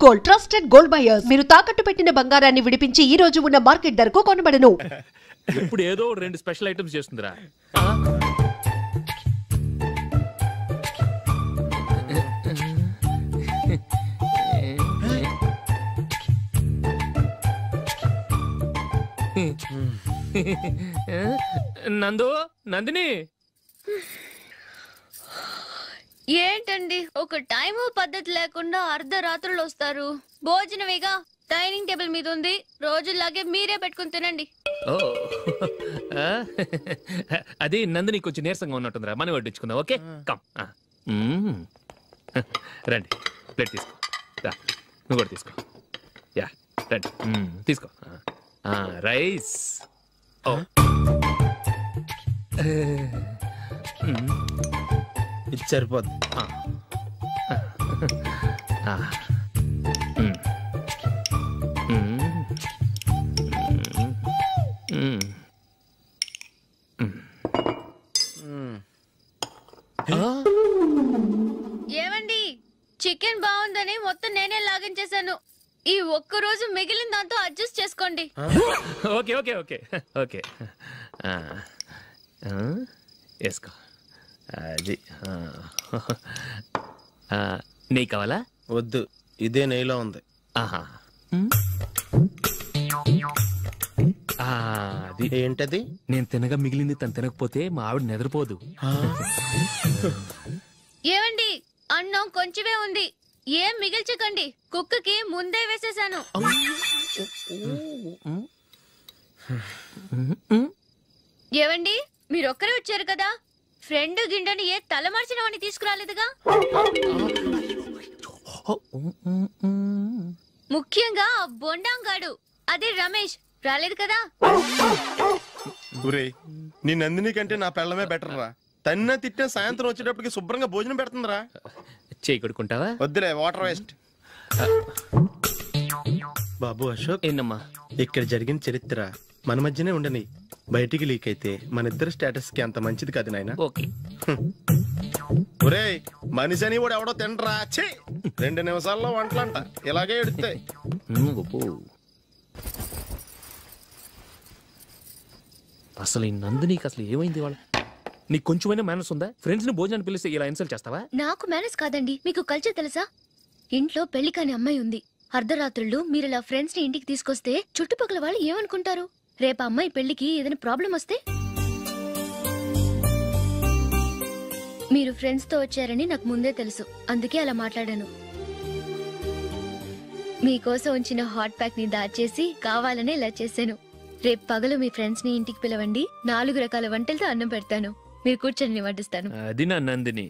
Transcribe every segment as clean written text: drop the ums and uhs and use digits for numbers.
Gold trusted gold buyers. మీరు తాకట్టు పెట్టిన బంగారాన్ని విడిపించి ఈ రోజు ఉన్న మార్కెట్ ధరకు కొనబడను. ఇప్పుడు ఏదో 2 స్పెషల్ ఐటమ్స్ చేస్తుందిరా. నందిని ఏంటండి ఒక టైము పద్ధతి లేకుండా అర్ధరాత్రులు వస్తారు? భోజనమేగా డైనింగ్ టేబుల్ మీద ఉంది, రోజులాగే మీరే పెట్టుకుని తినండి. అది నందిని కొంచెం నీరసంగా ఉన్నట్టుందిరా, మనం వడ్డించుకుందాం. Okay come. రండి, ప్లేట్ తీసుకో. నువ్వు కూడా తీసుకో. యా రండి, తీసుకో. రైస్ ఇది సరిపోద్ది. ఏమండి, చికెన్ బాగుందని మొత్తం నేనే లాగించేశాను. ఈ ఒక్క రోజు మిగిలిన దాంతో అడ్జస్ట్ చేసుకోండి. ఓకే ఓకే ఓకే ఓకే వేసుకో. అది నెయ్యి కావాలా? వద్దు, ఇదే నెయ్యిలో ఉంది. ఆహా, అది ఏంటది? నేను తినగా మిగిలింది తను తినకపోతే మా ఆవిడ నిద్రపోదు. ఏమండి, అన్నం కొంచెమే ఉంది, ఏం మిగిల్చకండి. కుక్కకి ముందే వేసేసాను. ఏవండి, మీరొక్కరే వచ్చారు కదా, ఫ్రెండ్ గిండెని ఏ తలమర్చిన వాడిని తీసుకురాలేదుగా? ముఖ్యంగా బొండాంగాడు, అదే రమేష్ రాలేదు కదా? నీ నందిని కంటే నా పెళ్ళమే బెటర్ రా. తన్న తిట్టే సాయంత్రం వచ్చేటప్పటికి శుభ్రంగా భోజనం పెడుతుందిరా. చేయి కొడుకుంటావా? వద్దులే, వాటర్ వేస్ట్. బాబు అశోక్, ఏంటమ్మా ఇక్కడ జరిగిన చరిత్ర మన మధ్యనే ఉండని, బయటికి లీక్ అయితే మన ఇద్దరు స్టేటస్ కి అంత మంచిది కాదు నాయన. ఓకే. ఒరేయ్, మనిషి అని కూడా ఎవడో తినరా. 2 నిమిషాల్లో వంటలంట ఇలాగే ఎడుతాయి. అసలు ఈ నందినికి అసలు ఏమైంది? వాళ్ళ నీకు కొంచెమైనా మేనస్ ఉందా? ఫ్రెండ్స్ ని భోజనాన్ని పిలిస్తే ఇలా ఇన్సల్ట్ చేస్తావా? నాకు మేనస్ కాదండి, మీకు కల్చర్ తెలుసా? ఇంట్లో పెళ్లి కాని అమ్మాయి ఉంది. అర్ధరాత్రుళ్ళు మీరు ఇలా ఫ్రెండ్స్ ని ఇంటికి తీసుకొస్తే చుట్టుపక్కల వాళ్ళు ఏమనుకుంటారు? రేపు అమ్మాయి పెళ్లికి ఏదైనా ప్రాబ్లం వస్తే? మీరు ఫ్రెండ్స్ తో వచ్చారని నాకు ముందే తెలుసు, అందుకే అలా మాట్లాడాను. మీకోసం ఉంచిన హాట్ ప్యాక్ ని దాచేసి కావాలనే ఇలా చేశాను. రేపు పగలు మీ ఫ్రెండ్స్ ని ఇంటికి పిలవండి, 4 రకాల వంటలతో అన్నం పెడతాను. మీరు కూర్చొని వడ్డిస్తాను. అది నా Nandini.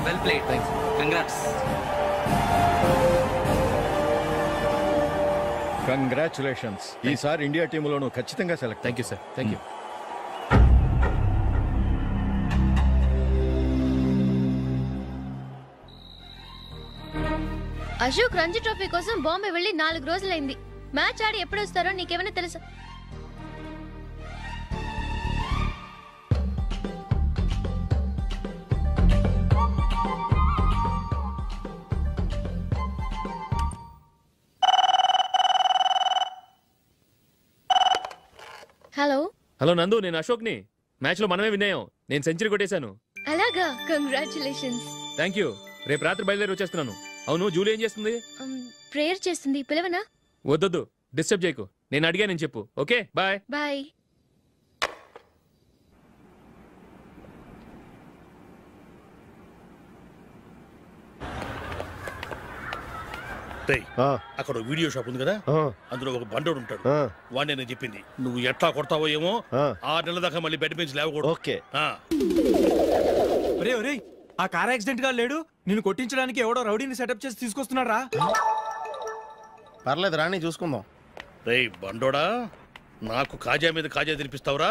Well played. Thanks. Congrats. Congratulations. ఈసారి ఇండియా టీంలోనూ ఖచ్చితంగా select. Thank you sir. Thank you. Ashok Ranji trophy కోసం బాంబే వెళ్ళి 4 రోజులైంది. మ్యాచ్ ఆడి ఎప్పుడు వస్తారో నీకేమైనా తెలుసా? హలో నందు, నేను అశోక్ని. మ్యాచ్లో మనమే విన్నాయం. నేను సెంచరీ కొట్టేశాను. అలాగా, కంగ్రాచులేషన్స్. Thank you. రేపు రాత్రి బయలుదేరి వచ్చేస్తున్నాను. అవును, జూలీ ఏం చేస్తుంది? ప్రేయర్ చేస్తుంది, పిలవనా? వద్దొద్దు, డిస్టర్బ్ చేయకు. నేను అడిగానని చెప్పు. Okay, bye. బాయ్. అక్కడ వీడియో షాప్ ఉంది కదా, అందులో ఒక బండోడు ఉంటాడు. వాడిని నేను చెప్పింది నువ్వు ఎట్లా కొడతావో ఏమో. 6 నెలల దాకా మళ్ళీ బెడ్ బెంచ్ లేవకూడదు. ఓకే. ఆ కార్ యాక్సిడెంట్ గా లేడు, నిన్ను కొట్టించడానికి ఎవడో రౌడీని సెటప్ చేసి తీసుకొస్తున్నారా? పర్లేదు రాని, చూసుకుందాం. రేయ్ బండోడా, నాకు కాజా మీద కాజా తినిపిస్తావురా?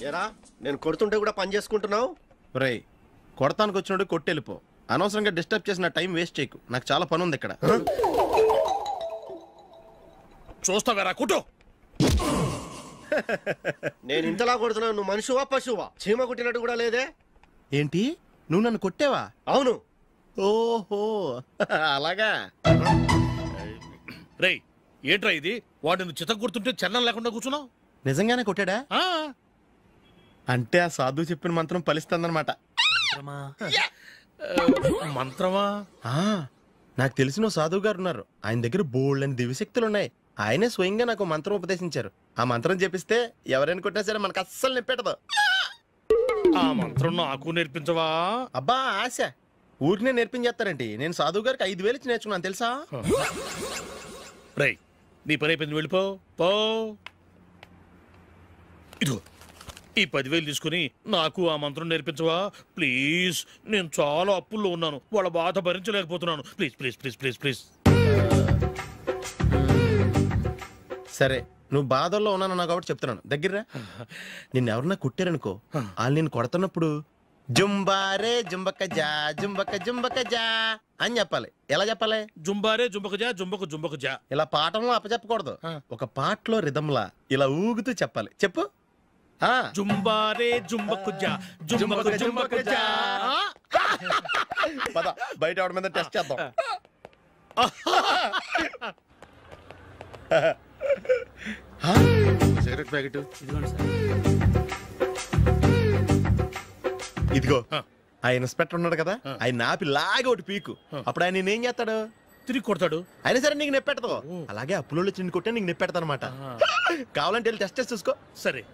ఏరా, నేను కొడుతుంటే కూడా పని చేసుకుంటున్నావు? రేయ్, కొడతానికి వచ్చినట్టు కొట్టెళ్ళిపో. అనవసరంగా డిస్టర్బ్ చేసిన టైం వేస్ట్ చేయకు. నాకు చాలా పని ఉంది ఇక్కడ. చూస్తావేరా కుట్టు. నేను ఇంతలా కొడుతున్నావు, నువ్వు మనిషివా పశువా? చీమ కుట్టినట్టు కూడా లేదే. ఏంటి, నువ్వు నన్ను కొట్టావా? అవును. ఓహో అలాగా. రేయ్ ఏంట్రా ఇది? వాడు నువ్వు చిత్త గుర్తుంటే చలనం లేకుండా కూర్చున్నావు. నిజంగానే కొట్టాడా? అంటే ఆ సాధువు చెప్పిన మంత్రం ఫలిస్తుందన్నమాట. మంత్రమా? నాకు తెలిసిన సాధువు గారు ఉన్నారు. ఆయన దగ్గర బోల్డ్ అని దివ్యశక్తులు ఉన్నాయి. ఆయనే స్వయంగా నాకు మంత్రం ఉపదేశించారు. ఆ మంత్రం చెప్పిస్తే ఎవరైనా కొట్టినా సరే మనకు అస్సలు నిప్పెట్టదు. ఆ మంత్రం నాకు నేర్పించవా? అబ్బా ఆశ, ఊరినే నేర్పించేస్తారండి. నేను సాధువు గారికి 5,000 ఇచ్చి నేర్చుకున్నాను తెలుసా? రేయ్ నీ పని అయిపోయింది, వెళ్ళిపో పో. ఇదిగో ఈ 10,000 తీసుకుని నాకు ఆ మంత్రం నేర్పించవా ప్లీజ్? నేను చాలా అప్పుల్లో ఉన్నాను, వాళ్ళ బాధ భరించలేకపోతున్నాను. Please please please please please. సరే, నువ్వు బాధల్లో ఉన్నాను నాకు కాబట్టి చెప్తున్నాను. దగ్గర నిన్ను ఎవరన్నా కుట్టారనుకో, వాళ్ళు నేను కొడుతున్నప్పుడు జుంబారే జుంబక జా జుంబక జుంబక జా అని చెప్పాలి. ఎలా చెప్పాలి? జుంబారే జుంబక జా జుంబకు జుంబకు జా. ఇలా పాఠంలో అప్పచెప్పకూడదు. ఒక పాటలో రిధంలా ఇలా ఊగుతూ చెప్పాలి. చెప్పు. జుంబారే జుంబకు జా జుంబకు జుంబకు జా. పద బయట ఆవిడ మీద టెస్ట్ చేద్దాం. సిగరెట్ ప్యాకెట్ ఇదిగో. ఆ ఇన్స్పెక్టర్ ఉన్నాడు కదా, ఆయన ఆపి లాగే ఒకటి పీకు. అప్పుడు ఆయన నేనేం చేస్తాడు? తిరిగి కొడతాడు. అయినా సరే నీకు నెప్పెడతావు. అలాగే అప్పులో చిన్న కొట్టే నీకు నెప్పెడతా అనమాట. కావాలంటే వెళ్ళి టెస్ట్ చేసి చూసుకో. సరే.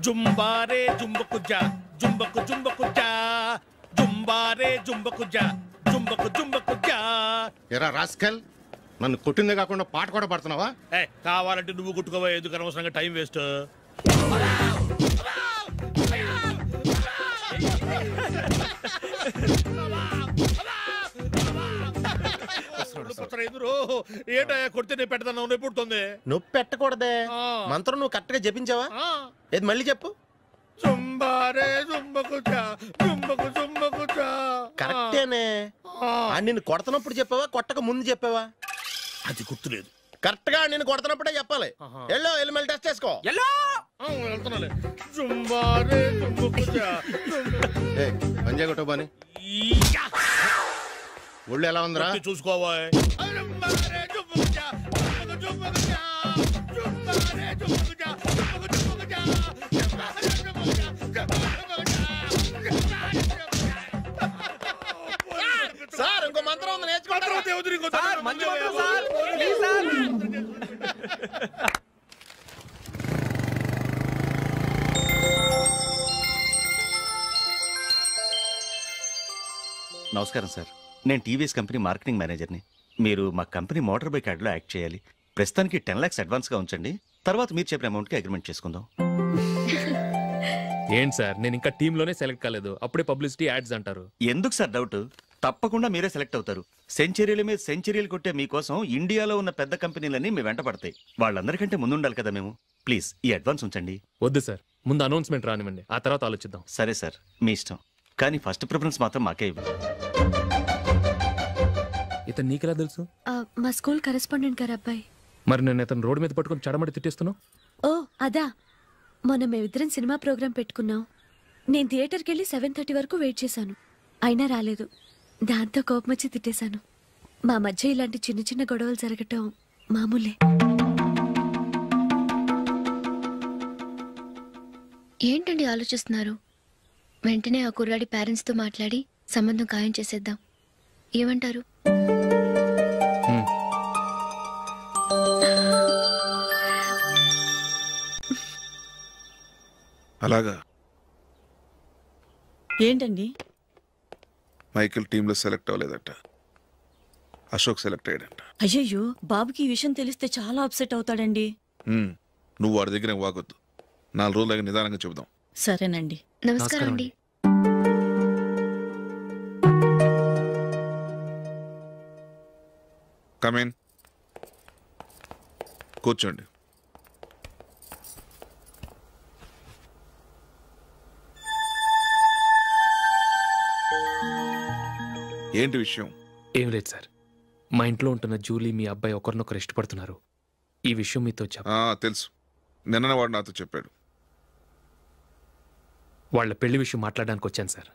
జుంబారే జుంబకు జా జుంబకు జుంబకు జా జుంబారే జుంబకు జా జుంబకు జుంబకు జా. ఎరా రాస్కల్, నన్ను కొట్టిందే కాకుండా పాట కూడా పడుతున్నావా? కావాలంటే నువ్వు కొట్టుకోవా, ఎందుకు అనవసరంగా టైం వేస్ట్. ఏంటా కొడితే నేను పెడతాను, నొప్పి పుడుతుంది. నొప్పి పెట్టకూడదే. మంత్రం నువ్వు కరెక్ట్ గా జపించావా? ఏది మళ్ళీ చెప్పు. జుంబారే జుంబకు జా జుంబకు జుంబకు జా. కరెక్టేనే. నిన్ను కొడుతున్నప్పుడు చెప్పావా, కొట్టక ముందు చెప్పావా? అది గుర్తులేదు. కరెక్ట్ గా నేను కొడుతున్నప్పుడే చెప్పాలి. వెళ్ళి మళ్ళీ టెస్ట్ చేసుకో. వెళ్తున్నాలే. జుంబారే జుంబకు జా. పంజా కొట్టబాని ఒళ్ళు ఎలా ఉందిరా చూసుకోవా. సార్ ఇంకో మంత్రం ఉంది, నేర్చుకుంటారు. నమస్కారం సార్, నేను టీవీఎస్ కంపెనీ మార్కెటింగ్ మేనేజర్ని. మీరు మా కంపెనీ మోటార్ బైక్ యాడ్లో యాక్ట్ చేయాలి. ప్రస్తుతానికి 10 lakhs అడ్వాన్స్గా ఉంచండి, తర్వాత మీరు చెప్పిన అమౌంట్కి అగ్రిమెంట్ చేసుకుందాం. ఏంటి సార్, నేను ఇంకా టీంలోనే సెలెక్ట్ కాలేదు, అప్పుడే పబ్లిసిటీ యాడ్స్ అంటారు. ఎందుకు సార్ డౌట్? తప్పకుండా మీరే సెలెక్ట్ అవుతారు. సెంచరీల మీద సెంచరీలు కొట్టే మీకోసం ఇండియాలో ఉన్న పెద్ద కంపెనీలన్నీ మీ వెంట పడతాయి. వాళ్ళందరికంటే ముందుండాలి కదా మేము. ప్లీజ్ ఈ అడ్వాన్స్ ఉంచండి. వద్దు సార్, ముందు అనౌన్స్మెంట్ రానివ్వండి, ఆ తర్వాత ఆలోచిద్దాం. సరే సార్, మీ ఇష్టం, కానీ ఫస్ట్ ప్రిఫరెన్స్ మాత్రం మాకే ఇవ్వండి. ఇతను నీకెలా తెలుసు? మా స్కూల్ కరెస్పాండెంట్ గారు అబ్బాయి. మరి నేను ఇతను రోడ్డు మీద పట్టుకుని చడమడి తిట్టేస్తున్నావు. ఓ అదా, మొన్న మేమిద్దరం సినిమా ప్రోగ్రాం పెట్టుకున్నాం. నేను థియేటర్కి వెళ్ళి 7:30 వరకు వెయిట్ చేశాను, అయినా రాలేదు. దాంతో కోపం వచ్చి తిట్టేశాను. మా మధ్య ఇలాంటి చిన్న చిన్న గొడవలు జరగటం మామూలే. ఏంటండి ఆలోచిస్తున్నారు? వెంటనే ఆ కుర్రాడి పేరెంట్స్తో మాట్లాడి సంబంధం ఖాయం చేసేద్దాం. ఏమంటారు? అలాగా? ఏంటండి? మైకేల్ టీంలో సెలెక్ట్ అవ్వలేదట, అశోక్ సెలెక్ట్ అయ్యాడంట. అయ్యయ్యో, బాబుకి ఈ విషయం తెలిస్తే చాలా అప్సెట్ అవుతాడండి. నువ్వు వాడి దగ్గర వాగొద్దు, 4 రోజులు నిదానంగా చెబుదాం. సరేనండి. నమస్కారం అండి. కమేన్, కూర్చోండి. ఏంటి విషయం? ఏం లేదు సార్, మా ఇంట్లో ఉంటున్న జూలీ మీ అబ్బాయి ఒకరినొకరు ఇష్టపడుతున్నారు. ఈ విషయం మీతో తెలుసు, నిన్న వాడు నాతో చెప్పాడు. వాళ్ళ పెళ్లి విషయం మాట్లాడడానికి వచ్చాను సార్.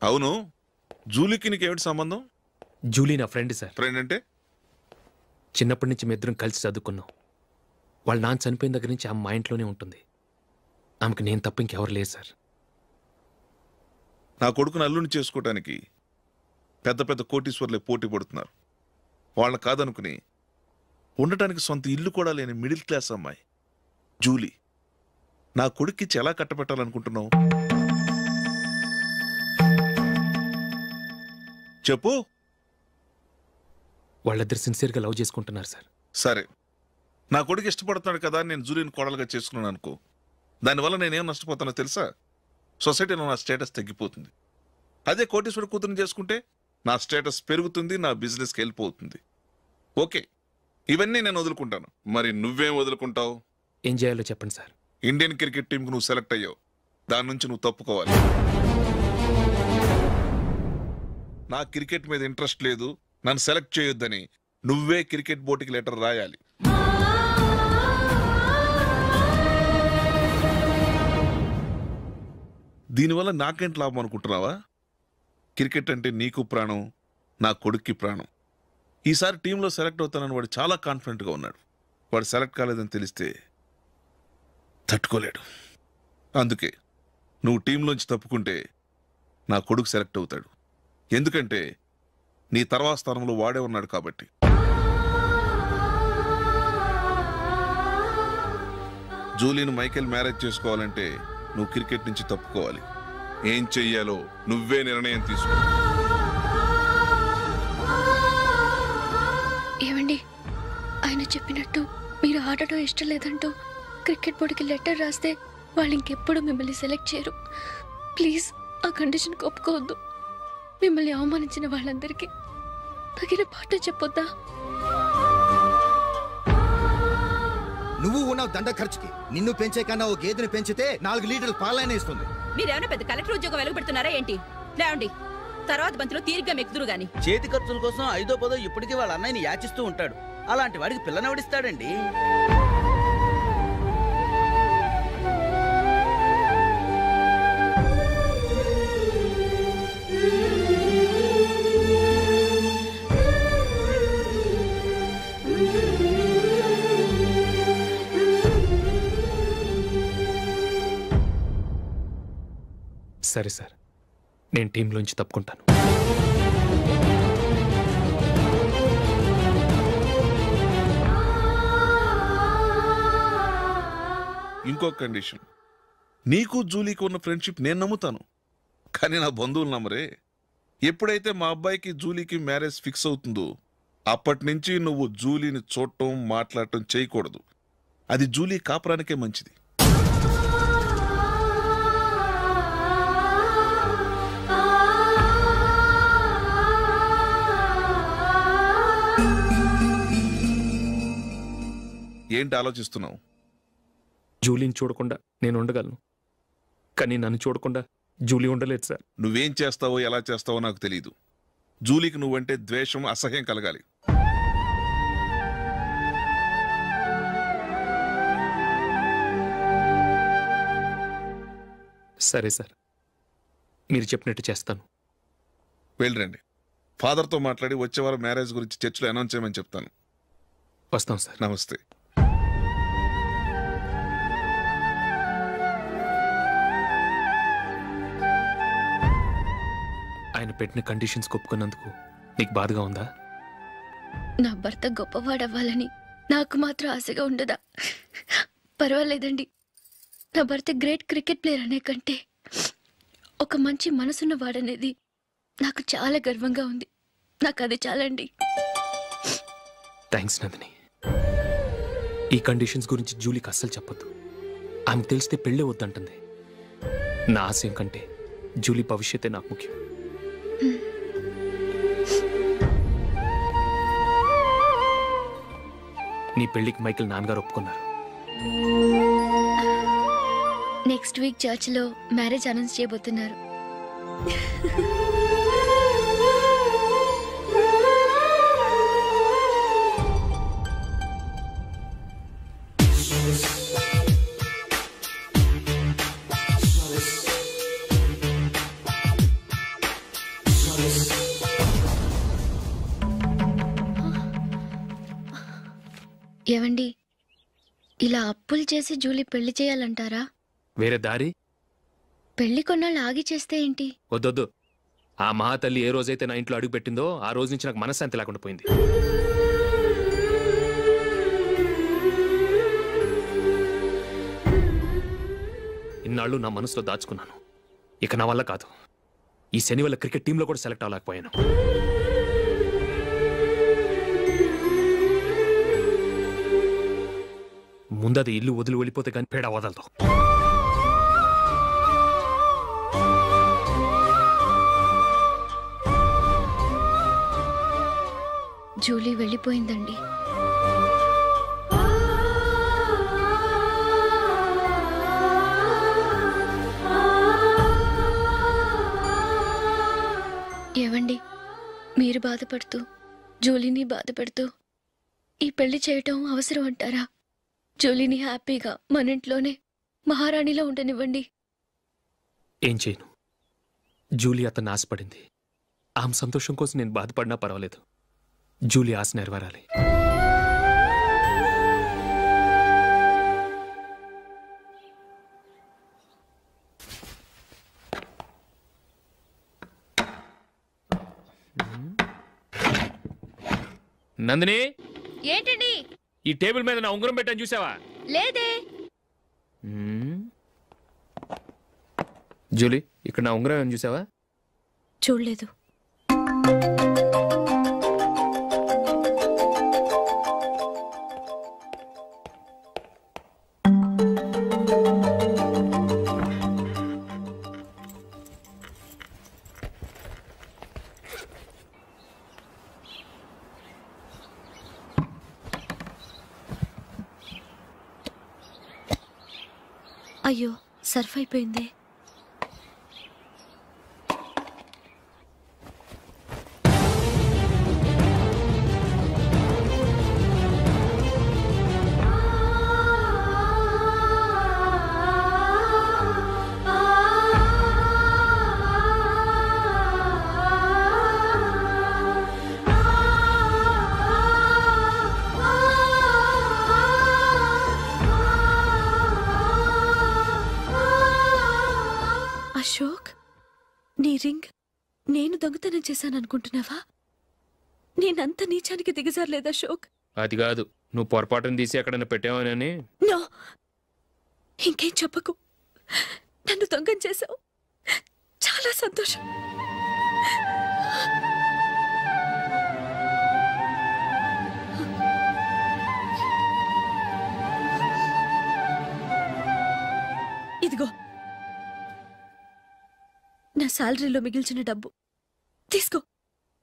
అవును, జూలీకి నీకేమిటి సంబంధం? జూలీ నా ఫ్రెండ్ సార్. ఫ్రెండ్ అంటే? చిన్నప్పటి నుంచి మీ ఇద్దరం కలిసి చదువుకున్నాం. వాళ్ళ నాన్న చనిపోయిన దగ్గర నుంచి ఆమె మా ఇంట్లోనే ఉంటుంది. ఆమెకు నేను తప్ప ఇంకెవరు లేదు సార్. నా కొడుకును అల్లుని చేసుకోవటానికి పెద్ద పెద్ద కోటీశ్వర్లే పోటీ పడుతున్నారు. వాళ్ళని కాదనుకుని ఉండటానికి సొంత ఇల్లు కూడా లేని మిడిల్ క్లాస్ అమ్మాయి జూలీ నా కొడుక్కిచ్చి ఎలా కట్టబెట్టాలనుకుంటున్నావు? చెప్పు. వాళ్ళిద్దరు సిన్సియర్గా లవ్ చేసుకుంటున్నారు సార్. సరే, నా కొడుకు ఇష్టపడుతున్నాడు కదా అని నేను జూలీని కోడలుగా చేసుకున్నాను అనుకో, దానివల్ల నేనేం నష్టపోతానో తెలుసా? సొసైటీలో నా స్టేటస్ తగ్గిపోతుంది. అదే కోటీశ్వరుడు కూతురుని చేసుకుంటే నా స్టేటస్ పెరుగుతుంది, నా బిజినెస్కి వెళ్ళిపోతుంది. ఓకే, ఇవన్నీ నేను వదులుకుంటాను. మరి నువ్వేం వదులుకుంటావు? ఏం చేయాలో చెప్పండి సార్. ఇండియన్ క్రికెట్ టీంకి నువ్వు సెలెక్ట్ అయ్యావు, దాని నుంచి నువ్వు తప్పుకోవాలి. నా క్రికెట్ మీద ఇంట్రెస్ట్ లేదు, నన్ను సెలెక్ట్ చేయొద్దని నువ్వే క్రికెట్ బోర్డుకి లెటర్ రాయాలి. దీనివల్ల నాకేంటి లాభం అనుకుంటున్నావా? క్రికెట్ అంటే నీకు ప్రాణం, నా కొడుక్కి ప్రాణం. ఈసారి టీంలో సెలెక్ట్ అవుతానని వాడు చాలా కాన్ఫిడెంట్గా ఉన్నాడు. వాడు సెలెక్ట్ కాలేదని తెలిస్తే తట్టుకోలేడు. అందుకే నువ్వు టీంలోంచి తప్పుకుంటే నా కొడుకు సెలెక్ట్ అవుతాడు. ఎందుకంటే నీ తర్వాత స్థానంలో వాడే ఉన్నాడు కాబట్టి. జూలీని మైకేల్ మ్యారేజ్ చేసుకోవాలంటే నువ్వు క్రికెట్ నుంచి తప్పుకోవాలి. ఏం చెయ్యాలో నువ్వే నిర్ణయం తీసుకో. ఏమండి, ఆయన చెప్పినట్టు మీరు ఆడటం ఇష్టం లేదంటూ క్రికెట్ బోర్డుకి లెటర్ రాస్తే వాళ్ళు ఇంకెప్పుడు మిమ్మల్ని సెలెక్ట్ చేయరు. ప్లీజ్ ఆ కండిషన్కి ఒప్పుకోవద్దు. మిమ్మల్ని అవమానించిన వాళ్ళందరికీ తగిన పాఠం చెప్పొద్దా? నువ్వు ఉన్నావు దండ ఖర్చుకి. నిన్ను పెంచే కన్నా ఓ గేదెని పెంచితే 4 లీటర్లు పాలైనా ఇస్తుంది. మీరేమైనా పెద్ద కలెక్టర్ ఉద్యోగం వెలుగుపెడుతున్నారా ఏంటి? లేవండి, తర్వాత బంతిలో తీరిగ్గా మెక్కుదురు గాని. చేతి ఖర్చుల కోసం 5ో 10ో ఇప్పటికీ వాళ్ళ అన్నయ్యని యాచిస్తూ ఉంటాడు. అలాంటి వాడికి పిల్లనవడిస్తాడండి. సరే సార్, నేను టీంలోంచి తప్పుకుంటాను. ఇంకో కండిషన్, నీకు జూలీకి ఉన్న ఫ్రెండ్షిప్ నేను నమ్ముతాను, కానీ నా బంధువులు నమ్మరే. ఎప్పుడైతే మా అబ్బాయికి జూలీకి మ్యారేజ్ ఫిక్స్ అవుతుందో అప్పటి నుంచి నువ్వు జూలీని చూడటం మాట్లాడటం చేయకూడదు. అది జూలీ కాపురానికే మంచిది. ఏంటి ఆలోచిస్తున్నావు? జూలీని చూడకుండా నేను ఉండగలను, కానీ నన్ను చూడకుండా జూలీ ఉండలేదు సార్. నువ్వేం చేస్తావో ఎలా చేస్తావో నాకు తెలియదు. జూలీకి నువ్వంటే ద్వేషం, అసహ్యం కలగాలి. సరే సార్, మీరు చెప్పినట్టు చేస్తాను. వెళ్ళరండి. ఫాదర్తో మాట్లాడి వచ్చే వారం మ్యారేజ్ గురించి చర్చిలో అనౌన్స్ చేయమని చెప్తాను. వస్తాం సార్. నమస్తే. ఆయన పెట్టిన కండిషన్స్ ఒప్పుకున్నందుకు నీకు బాధగా ఉందా? నా భర్త గొప్పవాడవ్వాలని నాకు మాత్రం ఆశగా ఉండదా? పర్వాలేదండి. నా భర్త గ్రేట్ క్రికెట్ ప్లేయర్ అనే కంటే ఒక మంచి మనసున్న వాడనేది నాకు చాలా గర్వంగా ఉంది. నాకు అది చాలండి. థ్యాంక్స్ నందిని. ఈ కండిషన్స్ గురించి జూలీకి అస్సలు చెప్పొద్దు. ఆమెకు తెలిస్తే పెళ్ళే వద్దంటుంది. నా ఆశయం కంటే జూలీ భవిష్యత్తే నాకు ముఖ్యం. నీ పెళ్లికి మైకిల్ నాన్నగారు ఒప్పుకున్నారు. నెక్స్ట్ వీక్ చర్చ్లో మ్యారేజ్ అనౌన్స్ చేయబోతున్నారు. ఏవండి, ఇలా అప్పులు చేసి జూలీ పెళ్లి చేయాలంటారా? వేరే దారి? పెళ్లి కొన్నాళ్ళు ఆగి చేస్తే ఏంటి? వద్దొద్దు. ఆ మహాతల్లి ఏ రోజైతే నా ఇంట్లో అడుగు పెట్టిందో ఆ రోజు నుంచి నాకు మనశ్శాంతి లేకుండా పోయింది. ఇన్నాళ్ళు నా మనసులో దాచుకున్నాను. ఇక నా వల్ల కాదు. ఈ శని వల్ల క్రికెట్ టీంలో కూడా సెలెక్ట్ అవ్వలేకపోయాను. ముందది ఇల్లు వదిలి వెళ్ళిపోతే కానీ పేడ వదలదు. జూలీ వెళ్ళిపోయిందండి. ఏవండి, మీరు బాధపడుతూ జూలీని బాధపడుతూ ఈ పెళ్లి చేయటం అవసరం అంటారా? జూలీని హ్యాపీగా మన ఇంట్లోనే మహారాణిలో ఉండనివ్వండి. ఏం చేయను? జూలీ అతన్ని ఆశపడింది. ఆమె సంతోషం కోసం నేను బాధపడినా పర్వాలేదు. జూలీ ఆశ నెరవేరాలి. నందిని, ఏంటండి? ఈ టేబుల్ మీద నా ఉంగరం పెట్టని చూసావా? లేదే. జూలీ, ఇక్కడ నా ఉంగరం ఏమని చూసావా? చూడలేదు. అయ్యో, సర్ఫ్ అయిపోయిందే. అశోక్, నీ రింగ్ నేను దొంగతనం చేశాననుకుంటున్నావా? నేనంత నీచానికి దిగజారలేదు అశోక్. అది కాదు, నువ్వు పొరపాటును తీసి ఎక్కడైనా పెట్టావని. నో, ఇంకేం చెప్పకు. నన్ను దొంగం చేశావు. చాలా సంతోషం. ఇదిగో నా శాలరీలో మిగిల్చిన డబ్బు తీసుకో.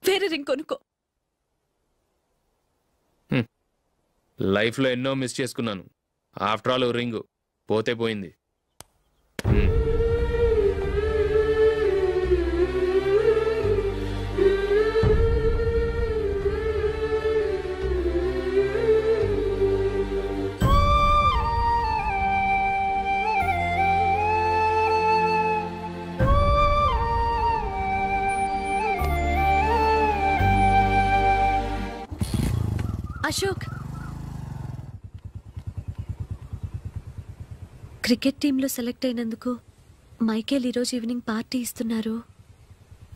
వేరే రింగ్ కొనుక్కో. లైఫ్లో ఎన్నో మిస్ చేసుకున్నాను. ఆఫ్టర్ ఆల్ రింగ్ పోతే పోయింది. అశోక్, క్రికెట్ టీంలో సెలెక్ట్ అయినందుకు మైకేల్ ఈరోజు ఈవినింగ్ పార్టీ ఇస్తున్నారు.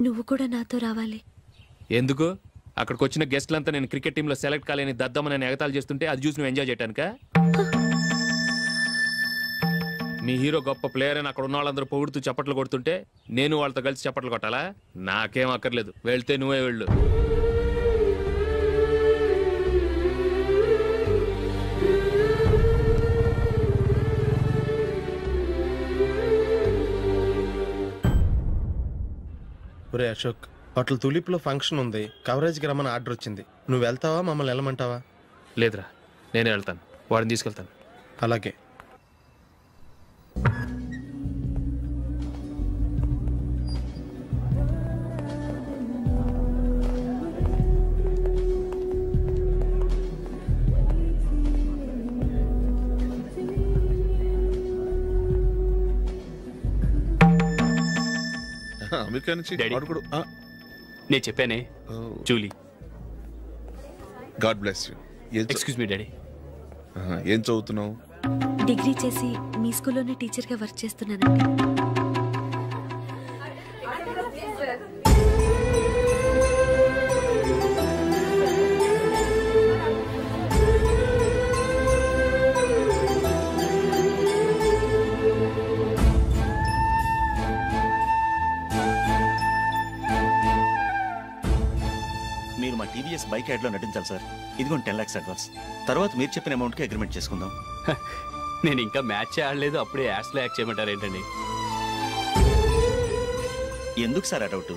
నువ్వు కూడా నాతో రావాలి. ఎందుకు? అక్కడికి వచ్చిన గెస్ట్లంతా నేను క్రికెట్ టీంలో సెలెక్ట్ కాలేని దద్దమని నేను ఎగతాలు చేస్తుంటే అది చూసి నువ్వు ఎంజాయ్ చేయటానికా? మీ హీరో గొప్ప ప్లేయర్ అని అక్కడ ఉన్న వాళ్ళందరూ పొగుడుతూ చప్పట్లు కొడుతుంటే నేను వాళ్ళతో కలిసి చప్పట్లు కొట్టాలా? నాకేం అక్కర్లేదు, వెళ్తే నువ్వే వెళ్ళు. ఒరే అశోక్, హోటల్ తులిప్లో ఫంక్షన్ ఉంది, కవరేజ్కి రమ్మని ఆర్డర్ వచ్చింది. నువ్వు వెళ్తావా, మమ్మల్ని వెళ్ళమంటావా? లేదురా, నేనే వెళ్తాను, వాడిని తీసుకెళ్తాను. అలాగే. అమెరికా నుంచి నేను చెప్పానే, Julie. God bless you. Excuse me daddy. ఏం చదువుతున్నావు? డిగ్రీ చేసి మీ స్కూల్లోనే టీచర్గా వర్క్ చేస్తున్నానండి. మీరు మా టీవీఎస్ బైక్ యాడ్లో నటించాలి సార్. ఇదిగోండి 10 lakhs అడ్వాన్స్. తర్వాత మీరు చెప్పిన అమౌంట్కి అగ్రిమెంట్ చేసుకుందాం. నేను ఇంకా మ్యాచ్ ఆడలేదు, అప్పుడే యాడ్స్లో యాక్ట్ చేయమంటారు ఏంటండి? ఎందుకు సార్ ఆ డౌట్?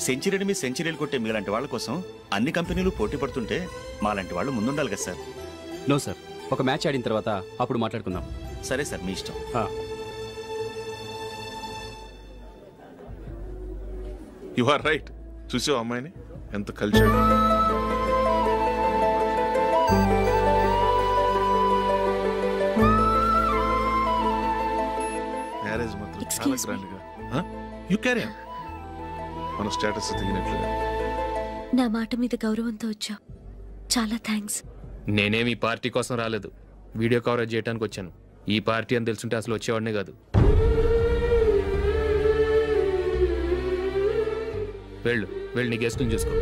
సెంచరీని మీ సెంచరీలు కొట్టే మీలాంటి వాళ్ళ కోసం అన్ని కంపెనీలు పోటీ పడుతుంటే మాలాంటి వాళ్ళు ముందుండాలి కదా సార్. నో సార్, ఒక మ్యాచ్ ఆడిన తర్వాత అప్పుడు మాట్లాడుకుందాం. సరే సార్, మీ ఇష్టం. You are right. చూసావు అమ్మాయిని ఎంత కల్చర్. మ్యారేజ్ మాత్రం చాలా గ్రాండ్గా. You carry on. మన స్టేటస్ దిగినట్లుగా. నా మాట మీద గౌరవంతో వచ్చా, చాలా థ్యాంక్స్. నేనేమి ఈ పార్టీ కోసం రాలేదు, వీడియో కవరేజ్ చేయడానికి వచ్చాను. ఈ పార్టీ అని తెలుసుంటే అసలు వచ్చేవాడినే కాదు. వెళ్ళు, వెళ్ళి నీ గెస్ట్ని చూసుకో.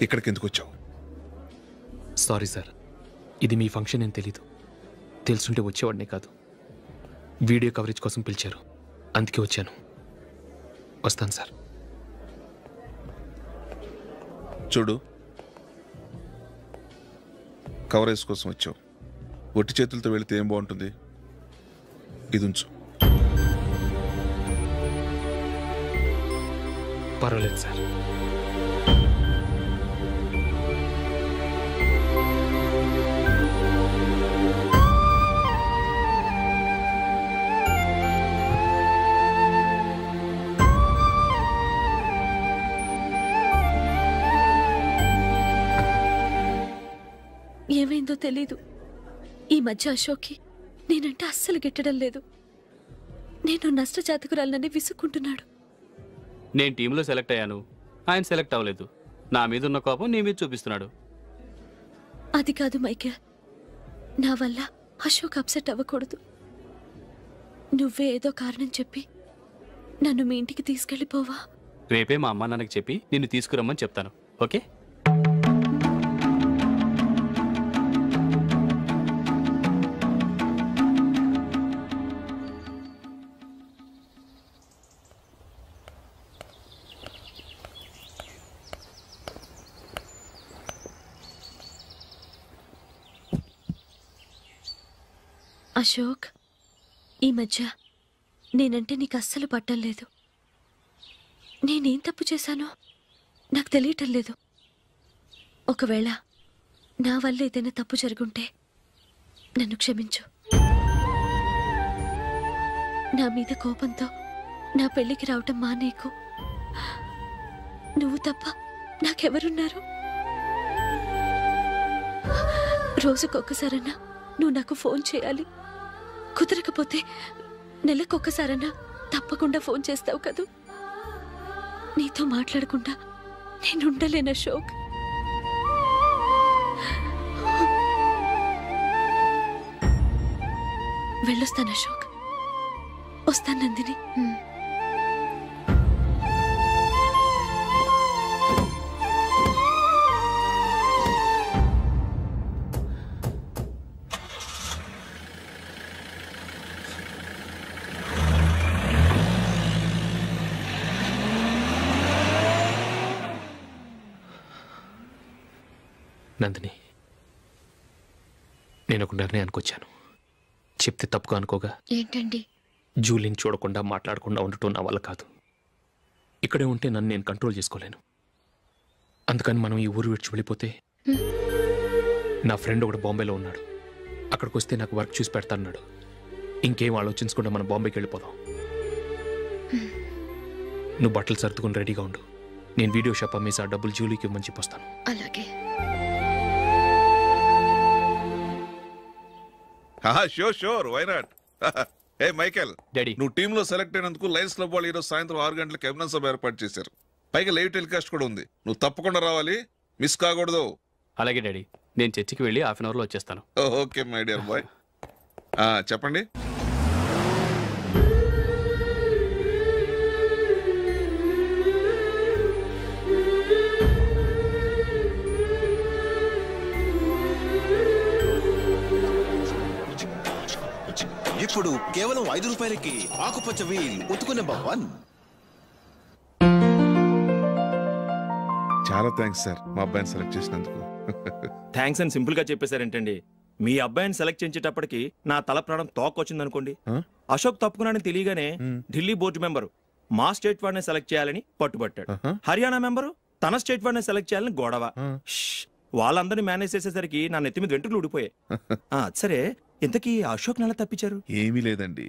ఇక్కడికి ఎందుకు వచ్చావు? సారీ సార్, ఇది మీ ఫంక్షన్ అని తెలీదు. తెలుసుంటే వచ్చేవాడినే కాదు. వీడియో కవరేజ్ కోసం పిలిచారు, అందుకే వచ్చాను. వస్తాను సార్. చూడు, కవరేజ్ కోసం వచ్చావు. ఒట్టి చేతులతో వెళితే ఏం బాగుంటుంది? ఇది ఉంచు. పర్వాలేదు సార్. ఏమైందో తెలీదు, ఈ మధ్య అశోక్కి నేనంటే అస్సలు గిట్టడం లేదు. నేను నష్టజాతకురాలనని విసుక్కుంటున్నాడు. నేను టీంలో సెలెక్ట్ అయ్యాను, ఆయన సెలెక్ట్ అవ్వలేదు. నా మీద ఉన్న కోపం నీ మీద చూపిస్తున్నాడు. అది కాదు మైకేల్, నా వల్ల అశోక్ అప్సెట్ అవ్వకూడదు. నువ్వే ఏదో కారణం చెప్పి నన్ను మీ ఇంటికి తీసుకెళ్ళిపోవా? రేపే మా అమ్మ నాన్నకి చెప్పి నిన్ను తీసుకురమ్మని చెప్తాను, ఓకే? అశోక్, ఈ మధ్య నేనంటే నీకు అస్సలు పట్టం లేదు. నేనేం తప్పు చేశానో నాకు తెలియటం లేదు. ఒకవేళ నా వల్ల ఏదైనా తప్పు జరుగుంటే నన్ను క్షమించు. నా మీద కోపంతో నా పెళ్లికి రావటం మానేకు. నువ్వు తప్ప నాకెవరున్నారు? రోజుకొక్కసారన్నా నువ్వు నాకు ఫోన్ చేయాలి. కుదరకపోతే నెలకొక్కసారన్నా తప్పకుండా ఫోన్ చేస్తావు కదూ. నీతో మాట్లాడకుండా నేనుండలేను అశోక్. వెళ్ళొస్తాను అశోక్. వస్తాను నందిని. నందిని, నేను ఒక నిర్ణయానికి వచ్చాను. చెప్తే తప్పుగా అనుకోగా. ఏంటండి? జూలీని చూడకుండా మాట్లాడకుండా ఉండటం నా వల్ల కాదు. ఇక్కడే ఉంటే నన్ను నేను కంట్రోల్ చేసుకోలేను. అందుకని మనం ఈ ఊరు విడిచి వెళ్ళిపోతే, నా ఫ్రెండ్ ఒకడు బాంబేలో ఉన్నాడు, అక్కడికి వస్తే నాకు వర్క్ చూసి పెడతాన్నాడు. ఇంకేం ఆలోచించకుండా మనం బాంబేకి వెళ్ళిపోదాం. నువ్వు బట్టలు సర్దుకుని రెడీగా ఉండు. నేను వీడియో షాప్ అమ్మేసి ఆ డబ్బులు జూలీకి ఇవ్వమని చెప్పొస్తాను. అలాగే. Sure why not. Hey Michael, daddy, నువ్వు టీంలో సెలెక్ట్ అయినందుకు లయన్స్ క్లబ్ వాళ్ళు ఈరోజు సాయంత్రం 6 గంటలకు అభినందన సభ ఏర్పాటు చేశారు. పైగా లైవ్ టెలికాస్ట్ కూడా ఉంది. నువ్వు తప్పకుండా రావాలి, మిస్ కాకూడదు. అలాగే డాడీ, నేను చర్చికి వెళ్ళి హాఫ్ అన్ అవర్లో వచ్చేస్తాను. Okay my dear bye. చెప్పండి. ఇప్పుడు కేవలం 5 రూపాయలకి ఆకుపచ్చ వీల్ ఉతుకునే భవన్. చాలా థ్యాంక్స్ సార్, మా అబ్బాయిని సెలెక్ట్ చేసినందుకు. థ్యాంక్స్ అని సింపుల్ గా చెప్పేశారేంటండి? మీ అబ్బాయిని సెలెక్ట్ చేసేటప్పటికి నా తల ప్రాణం తోకొచ్చింది అనుకోండి. అశోక్ తప్పుకున్నాడని తెలియగానే ఢిల్లీ బోర్డు మెంబరు మా స్టేట్ వాడిని సెలెక్ట్ చేయాలని పట్టుబట్టాడు. హర్యానా మెంబరు తన స్టేట్ వాడిని సెలెక్ట్ చేయాలని గొడవ. వాళ్ళందరినీ మేనేజ్ చేసేసరికి నా నెత్తి మీద వెంట్రుకలు ఊడిపోయాయి. సరే, ఇంతకీ అశోక్ నెల తప్పించారు? ఏమీ లేదండి.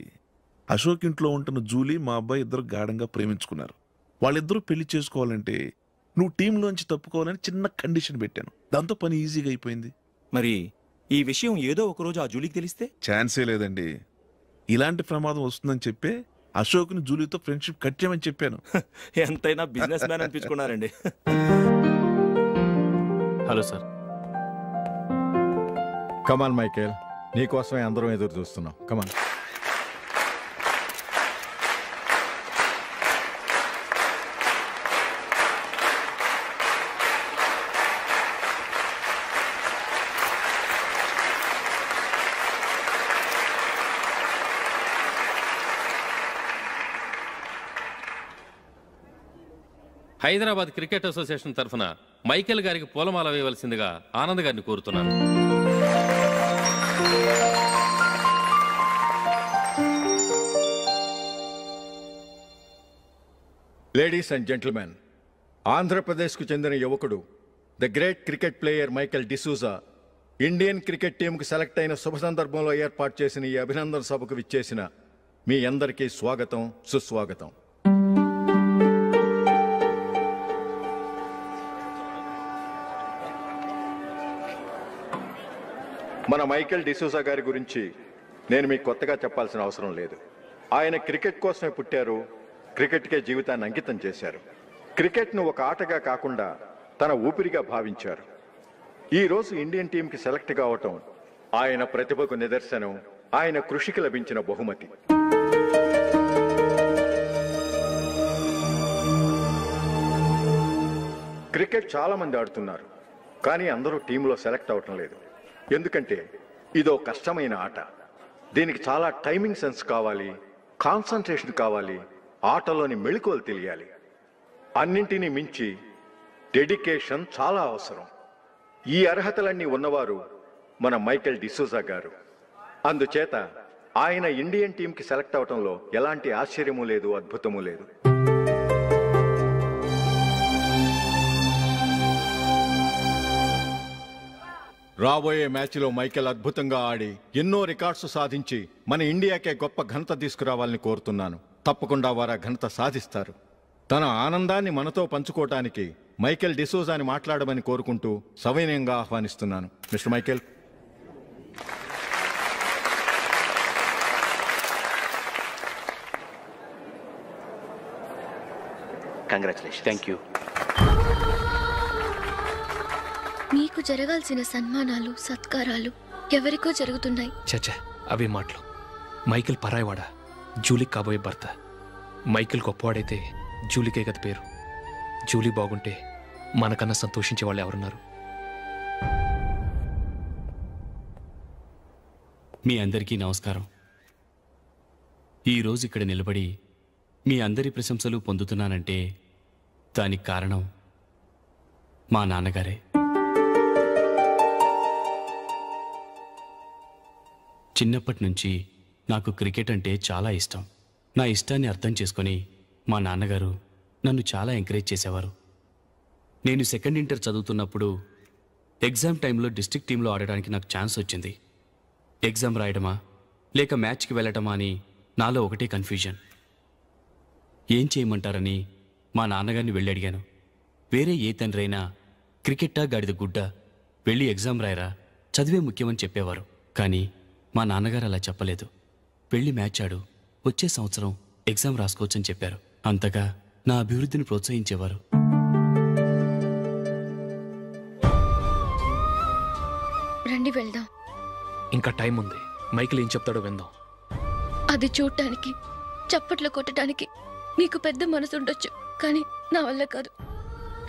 అశోక్ ఇంట్లో ఉంటున్న జూలీ మా అబ్బాయి ఇద్దరు గాఢంగా ప్రేమించుకున్నారు. వాళ్ళిద్దరూ పెళ్లి చేసుకోవాలంటే నువ్వు టీంలోంచి తప్పుకోవాలని చిన్న కండిషన్ పెట్టాను. దాంతో పని ఈజీగా అయిపోయింది. మరి ఈ విషయం ఏదో ఒక రోజు ఆ జూలీకి తెలిస్తే? ఛాన్సే లేదండి. ఇలాంటి ప్రమాదం వస్తుందని చెప్పే అశోక్ని జూలీతో ఫ్రెండ్షిప్ కట్ చేయమని చెప్పాను. ఎంతైనా బిజినెస్ మ్యాన్ అనిపించుకున్నారండి. Hello sir. కమాన్ మైకేల్, నీకోసమే అందరం ఎదురు చూస్తున్నాం. కమాన్. హైదరాబాద్ క్రికెట్ అసోసియేషన్ తరఫున మైకేల్ గారికి పూలమాల వేయవలసిందిగా ఆనంద్ గారిని కోరుతున్నాను. లేడీస్ అండ్ జెంటిల్మెన్, ఆంధ్రప్రదేశ్కు చెందిన యువకుడు the great cricket player Michael D'Souza Indian cricket టీంకు సెలెక్ట్ అయిన శుభ సందర్భంలో ఏర్పాటు చేసిన ఈ అభినందన సభకు విచ్చేసిన మీ అందరికీ స్వాగతం, సుస్వాగతం. మన మైకేల్ డిసూజా గారి గురించి నేను మీకు కొత్తగా చెప్పాల్సిన అవసరం లేదు. ఆయన క్రికెట్ కోసమే పుట్టారు, క్రికెట్కే జీవితాన్ని అంకితం చేశారు. క్రికెట్ను ఒక ఆటగా కాకుండా తన ఊపిరిగా భావించారు. ఈరోజు ఇండియన్ టీంకి సెలెక్ట్ కావటం ఆయన ప్రతిభకు నిదర్శనం, ఆయన కృషికి లభించిన బహుమతి. క్రికెట్ చాలా మంది ఆడుతున్నారు, కానీ అందరూ టీంలో సెలెక్ట్ అవటం లేదు. ఎందుకంటే ఇదో కష్టమైన ఆట. దీనికి చాలా టైమింగ్ సెన్స్ కావాలి, కాన్సన్ట్రేషన్ కావాలి, ఆటలోని మెళకువలు తెలియాలి. అన్నింటినీ మించి డెడికేషన్ చాలా అవసరం. ఈ అర్హతలన్నీ ఉన్నవారు మన మైకేల్ డిసూజా గారు. అందుచేత ఆయన ఇండియన్ టీంకి సెలెక్ట్ అవటంలో ఎలాంటి ఆశ్చర్యమూ లేదు, అద్భుతమూ లేదు. రాబోయే మ్యాచ్లో మైకేల్ అద్భుతంగా ఆడి ఎన్నో రికార్డ్స్ సాధించి మన ఇండియాకే గొప్ప ఘనత తీసుకురావాలని కోరుతున్నాను. తప్పకుండా వారు ఆ ఘనత సాధిస్తారు. తన ఆనందాన్ని మనతో పంచుకోవటానికి మైకేల్ డిసూజాని మాట్లాడమని కోరుకుంటూ సవినయంగా ఆహ్వానిస్తున్నాను. Mister Michael. Congratulation. Thank you. మీకు జరగాల్సిన సన్మానాలు సత్కారాలు ఎవరికో జరుగుతున్నాయి. చచ్చా అవే మాటలు. మైకేల్ పరాయవాడా, జూలీకి కాబోయే భర్త. మైకేల్ గొప్పవాడైతే జూలీకే కదా పేరు. జూలీ బాగుంటే మనకన్నా సంతోషించే వాళ్ళు ఎవరున్నారు? మీ అందరికీ నమస్కారం. ఈరోజు ఇక్కడ నిలబడి మీ అందరి ప్రశంసలు పొందుతున్నానంటే దానికి కారణం మా నాన్నగారే. చిన్నప్పటి నుంచి నాకు క్రికెట్ అంటే చాలా ఇష్టం. నా ఇష్టాన్ని అర్థం చేసుకొని మా నాన్నగారు నన్ను చాలా ఎంకరేజ్ చేసేవారు. నేను సెకండ్ ఇంటర్ చదువుతున్నప్పుడు ఎగ్జామ్ టైంలో డిస్ట్రిక్ట్ టీంలో ఆడడానికి నాకు ఛాన్స్ వచ్చింది. ఎగ్జామ్ రాయడమా లేక మ్యాచ్కి వెళ్ళటమా అని నాలో ఒకటే కన్ఫ్యూజన్. ఏం చేయమంటారని మా నాన్నగారిని వెళ్ళి అడిగాను. వేరే ఏ తండ్రైనా క్రికెట్టా గాడిద గుడ్డ, వెళ్ళి ఎగ్జామ్ రాయరా, చదివే ముఖ్యమని చెప్పేవారు. కానీ మా నాన్నగారు అలా చెప్పలేదు. వెళ్ళి మ్యాచ్ ఆడు, వచ్చే సంవత్సరం ఎగ్జామ్ రాసుకోవచ్చని చెప్పారు. అంతగా నా అభివృద్ధిని ప్రోత్సహించేవారు. రండి వెళ్దాం. ఇంకా టైం ఉంది. మైకేల్ ఏం చెప్తాడో విందాం. అది చూడటానికి, చప్పట్లు కొట్టడానికి మీకు పెద్ద మనసు ఉండొచ్చు, కానీ నా వల్ల కాదు.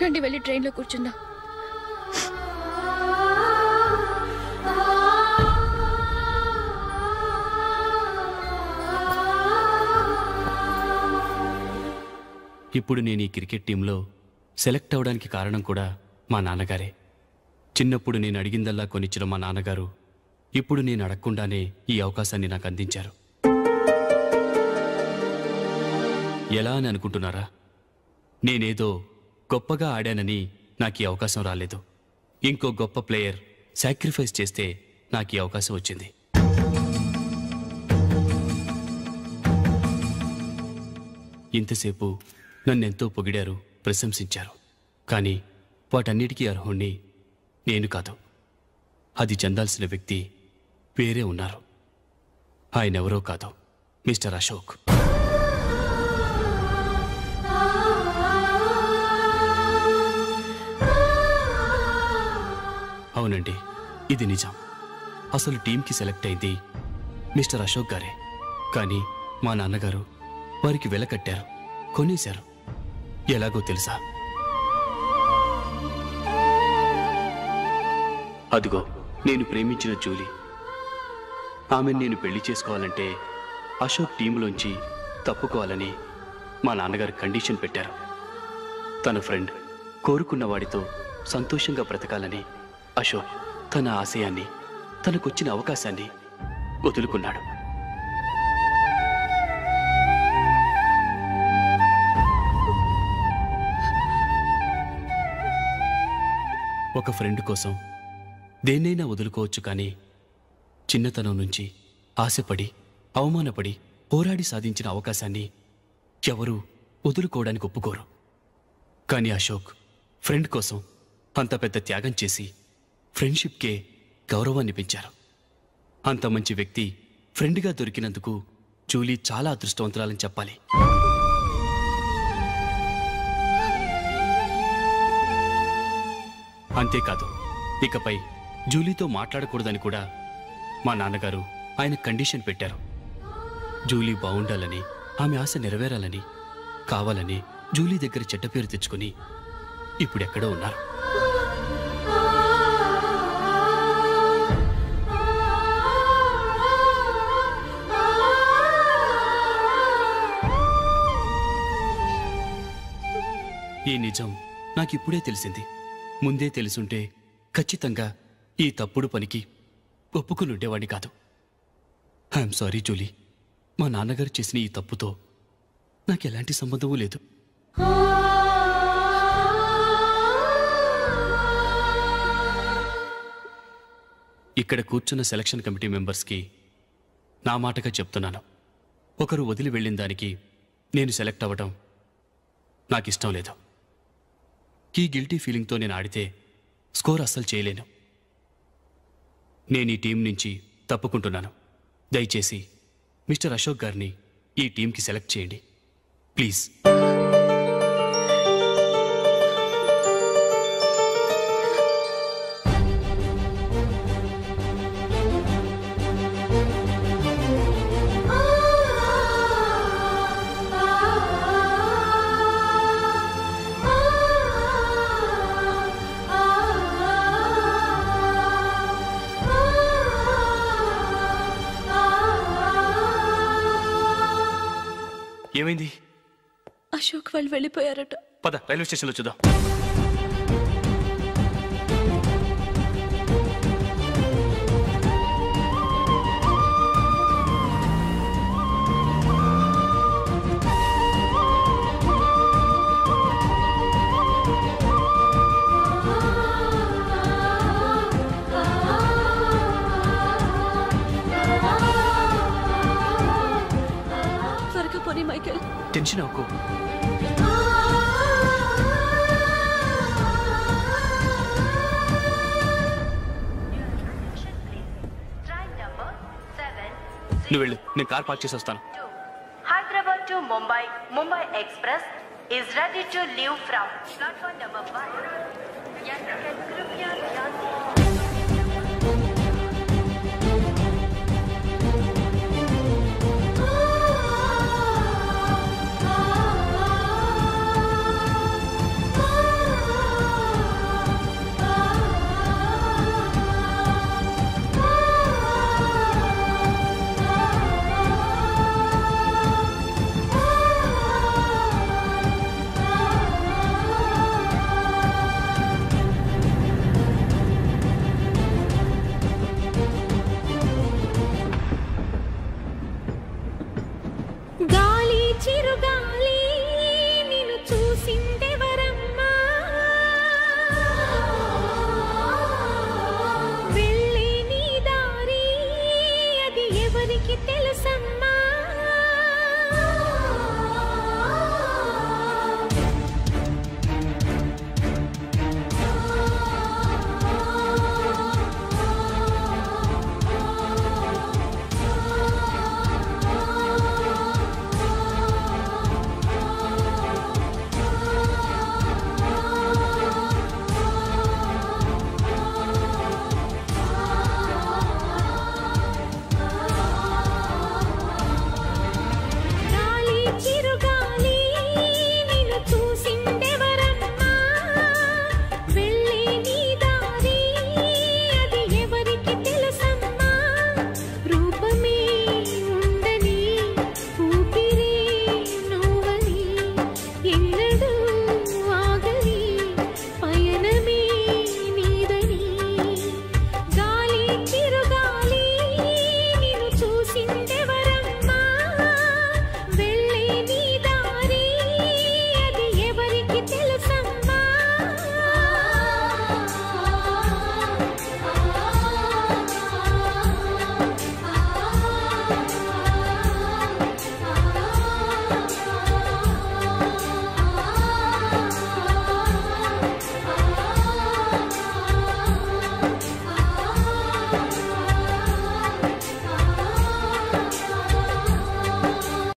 రండి వెళ్ళి ట్రైన్లో కూర్చుందాం. ఇప్పుడు నేను ఈ క్రికెట్ టీంలో సెలెక్ట్ అవడానికి కారణం కూడా మా నాన్నగారే. చిన్నప్పుడు నేను అడిగిందల్లా కొనిచ్చిన మా నాన్నగారు ఇప్పుడు నేను అడగకుండానే ఈ అవకాశాన్ని నాకు అందించారు. ఎలా అని అనుకుంటున్నారా? నేనేదో గొప్పగా ఆడానని నాకు ఈ అవకాశం రాలేదు. ఇంకో గొప్ప ప్లేయర్ సాక్రిఫైస్ చేస్తే నాకు ఈ అవకాశం వచ్చింది. ఇంతసేపు నన్నెంతో పొగిడారు, ప్రశంసించారు. కానీ వాటన్నిటికీ అర్హుణ్ణి నేను కాదు. అది చెందాల్సిన వ్యక్తి వేరే ఉన్నారు. ఆయనెవరో కాదు, మిస్టర్ అశోక్. అవునండి, ఇది నిజం. అసలు టీంకి సెలెక్ట్ అయింది మిస్టర్ అశోక్ గారే. కానీ మా నాన్నగారు వారికి వెల కట్టారు, కొనేశారు. ఎలాగో తెలుసా? అదిగో నేను ప్రేమించిన జూలీ. ఆమెను నేను పెళ్లి చేసుకోవాలంటే అశోక్ టీంలోంచి తప్పుకోవాలని మా నాన్నగారు కండిషన్ పెట్టారు. తన ఫ్రెండ్ కోరుకున్న వాడితో సంతోషంగా బ్రతకాలని అశోక్ తన ఆశయాన్ని, తనకొచ్చిన అవకాశాన్ని వదులుకున్నాడు. ఒక ఫ్రెండ్ కోసం దేన్నైనా వదులుకోవచ్చు, కానీ చిన్నతనం నుంచి ఆశపడి, అవమానపడి, పోరాడి సాధించిన అవకాశాన్ని ఎవరూ వదులుకోవడానికి ఒప్పుకోరు. కానీ అశోక్ ఫ్రెండ్ కోసం అంత పెద్ద త్యాగం చేసి ఫ్రెండ్షిప్కే గౌరవాన్ని పెంచారు. అంత మంచి వ్యక్తి ఫ్రెండ్గా దొరికినందుకు జూలీ చాలా అదృష్టవంతురాలని చెప్పాలి. అంతేకాదు, ఇకపై జూలీతో మాట్లాడకూడదని కూడా మా నాన్నగారు ఆయన కండిషన్ పెట్టారు. జూలీ బాగుండాలని, ఆమె ఆశ నెరవేరాలని, కావాలని జూలీ దగ్గర చెడ్డ పేరు తెచ్చుకుని ఇప్పుడెక్కడో ఉన్నారు. ఈ నిజం నాకిప్పుడే తెలిసింది. ముందే తెలుసుంటే ఖచ్చితంగా ఈ తప్పుడు పనికి ఒప్పుకుని ఉండేవాడిని కాదు. I'm sorry Julie. మా నాన్నగారు చేసిన ఈ తప్పుతో నాకెలాంటి సంబంధమూ లేదు. ఇక్కడ కూర్చున్న సెలక్షన్ కమిటీ మెంబర్స్కి నా మాటగా చెప్తున్నాను. ఒకరు వదిలి వెళ్ళిన దానికి నేను సెలెక్ట్ అవ్వడం నాకిష్టం లేదు. ఈ గిల్టీ ఫీలింగ్తో నేను ఆడితే స్కోర్ అస్సలు చేయలేను. నేను ఈ టీం నుంచి తప్పుకుంటున్నాను. దయచేసి మిస్టర్ అశోక్ గారిని ఈ టీంకి సెలెక్ట్ చేయండి ప్లీజ్. ఏమైంది? అశోక్ వాళ్ళు వెళ్ళిపోయారట. పద రైల్వే స్టేషన్లో చూద్దాం. త్వరగా పోనీ మైకేల్. టెన్షన్ అవ్వకు. నువ్వు వెళ్ళు, నేను కార్ పార్క్ చేసి వస్తాను. Hyderabad to Mumbai, Mumbai Express is ready to leave from platform number 1. Yes, कृपया ध्यान दें.